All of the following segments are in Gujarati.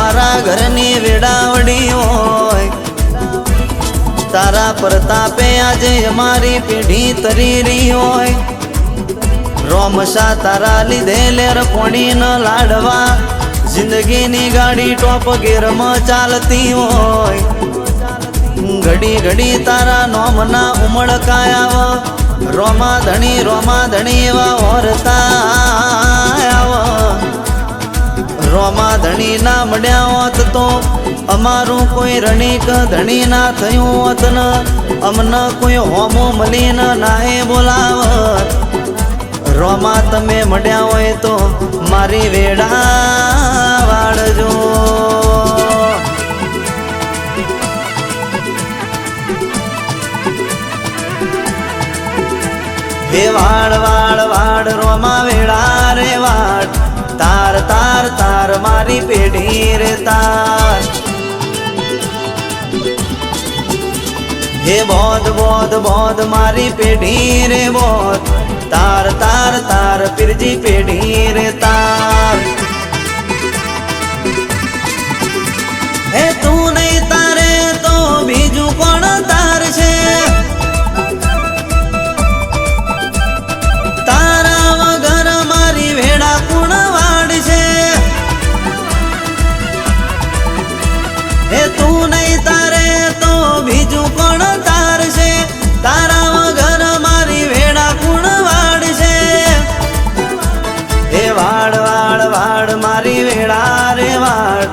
મારા ઘરની વેડાવડી હોય, તારા પ્રતાપે આજે અમારી પેઢી તરી રહી હોય. રોમશા તારા લીધે લેર પોણી ન લાડવા, જિંદગીની ગાડી ટોપ ગેરમાં ચાલતી હોય. ઘડી ઘડી તારા નોમના ઉમળકાયા, રોમા ધણી એવા ઓરતા આવ. રોમા ધણી ના મળ્યા હોત તો અમારું કોઈ રણિક ધણી ના થયું હોત ન, અમને કોઈ હોમો મળીન નાહે બોલાવત. રોમા તમે મળ્યા હોય તો મારી વેડા વાળજો. હે વાડ વાડ વાડ રોમા વેડા રે વાડ, તાર તાર તાર મારી પેઢી રે તાર. હે બોધ બોધ બોધ મારી પેઢી રે બોધ, તાર તાર તાર પીરજી પેઢી રે તાર. હે તું નહીં તારે તો બીજું કોણ તાર છે, તારા વગર મારી વેડા કોણ વાડ છે. હે તું નહીં તારે તો બીજું કોણ તાર છે, તારા વગર મારી વેડા કોણ વાડ છે. હે વાડ વાડ વાડ મારી વેડા રે વાડ,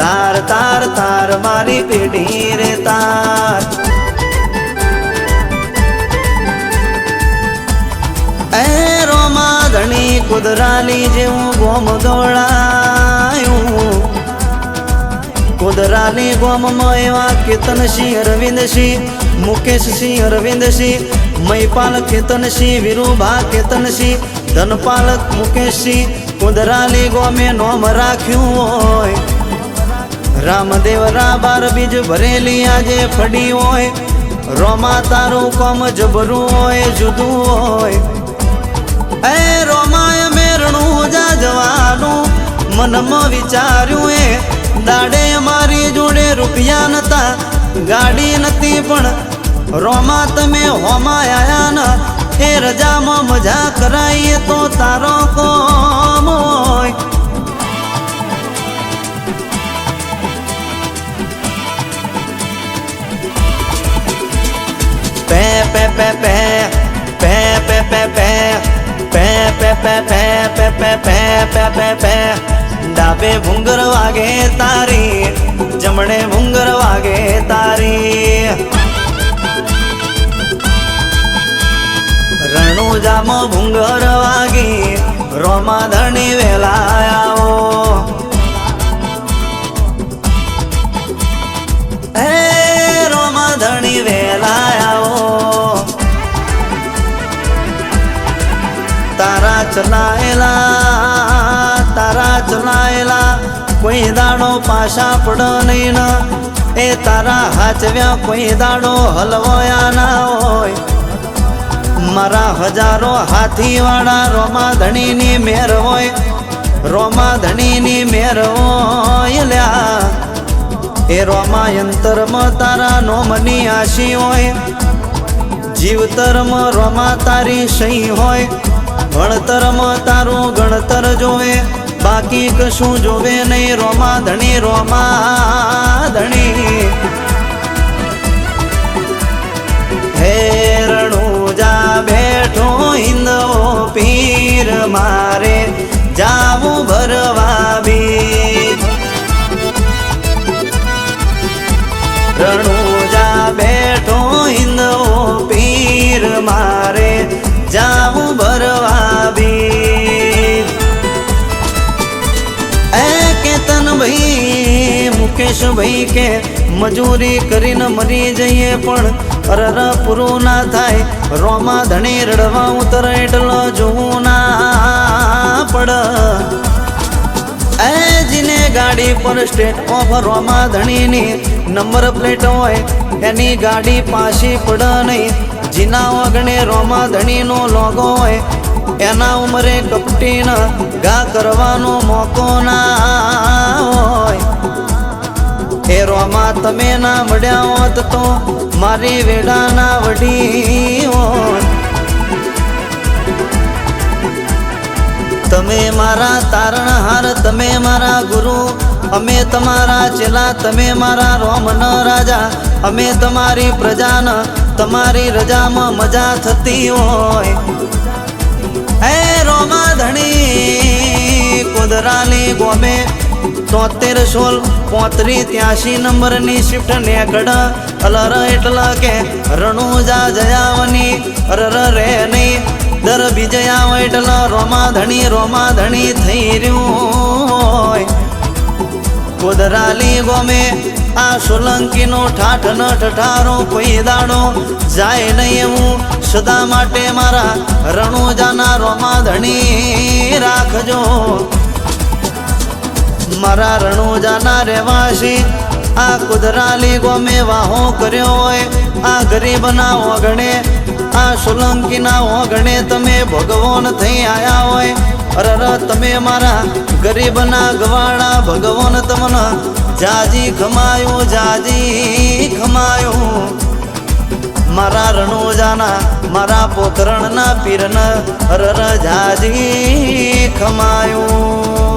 તાર તાર તાર મારી પેઢી રે તાર. એ રોમા ધણી કુદરાલી જેવું ગોમ દોડાયું, કુદરાલી ગોમમાં એવા કેતનસિંહ અરવિંદસિંહ, મુકેશસિંહ અરવિંદસિંહ, મહીપાલ કેતનસિંહ, વિરુભા કેતનસિંહ, ધનપાલક મુકેશસિંહ કુદરાલી ગોમે નોમ રાખ્યું હોય. રામદેવ રાબાર બીજ ભરેલી આજે ફડી હોય, રોમા તારું કોમ જબરું હોય જુદું હોય. એ રોમાએ મેરણું જા જવાનું મનમાં વિચાર્યું, એ દાડે મારી જોડે રૂપિયા નતા, ગાડી નથી, પણ રોમા તમે હોમાં આયા ન. એ રજામાં મજા કરાઈએ તો તારો કોમ હોય. Pay pay pay pay pay pay pay pay pay pay pay pay pay pay pay pay pay pay. ડાબે ભૂંગર વાગે તારી, જમણે ભૂંગર વાગે તારી. રણુજામાં ભૂંગર વાગી, રોમા ધણી વેલા આવો. હે રોમા ધણી વેલા આવો. તારા ચલાયેલા કોઈ દાડો પાછા પડ નહીં ન. એ તારા હાચવ્યા કોઈ દાડો હલવાયા ના હોય. મારા હજારો હાથીવાળા રોમા ધણીની મેર હોય, રોમા ધણીની મેર હોય લ્યા. એ રોમા યંતરમાં તારા નોમની આશી હોય, જીવતરમાં રોમા તારી સહી હોય. ભણતરમાં તારું ગણતર જોવે, બાકી કશું જોવે નહીં. રોમા ધણી રોમા ધણી. હે રણુજા બેઠો હિંદવો પીર, મારે જાવું ભરવા બીજ. રણુજા બેઠો હિંદવો પીર, મારે જાવું ભરવા બીજ. એ કેતન ભાઈ મુકેશ ભાઈ કે મજૂરી કરીને મરી જઈએ, પણ અરર પૂરું ના થાય. રોમા ધણી રડવા ઉતર એટલો જોવું ના પડ. એ જીને ગાડી પર સ્ટેટ ઓફ રોમા ધણીની નંબર પ્લેટ હોય, એની ગાડી પાછી પડ નહીં. જીના વગણે રોમા ધણીનો લોગો હોય, એના ઉંમરે કપટીન ઘા કરવાનો મોકો ના હોય. હે રોમા તમે ના મળ્યા હોત તો મારી વેડાના વડી હોત. તમે મારા તારણહાર, તમે મારા ગુરુ, અમે તમારા ચેલા, તમે મારા રોમન રાજા, અમે તમારી પ્રજાન તમારી રજામાં મજા થતી હોય. હે રોમા ધણી કુદરાલી ગોમે 73-16-35 નંબરની શિફ્ટ નેકડ અલર એટલે કે રણુજા જયાવની અરર રે નહીં દર બીજયા એટલે રોમા ધણી થઈ રહ્યું હોય. કુદરાલી ગોમે આ સોલંકીનો ઠાઠ ન ઠઠારો કોઈ દાડો જાય નહીં એવું સદા માટે મારા રણુજાના રોમા ધણી રાખજો. મારા રણુજાના રહેવાસી આ કુદરાલી ગોમે વાહો કર્યો હોય. આ ગરીબના ઓગણે આ સોલંકીના ઓગણે તમે ભગવાન થઈ આયા હોય. અરર તમે મારા ગરીબના ગવાડા ભગવાન તમને જાજી ખમાયું, જાજી ખમાયું. મારા રણુજાના મારા પોખરણના પીરન અરર જાજી ખમાયું.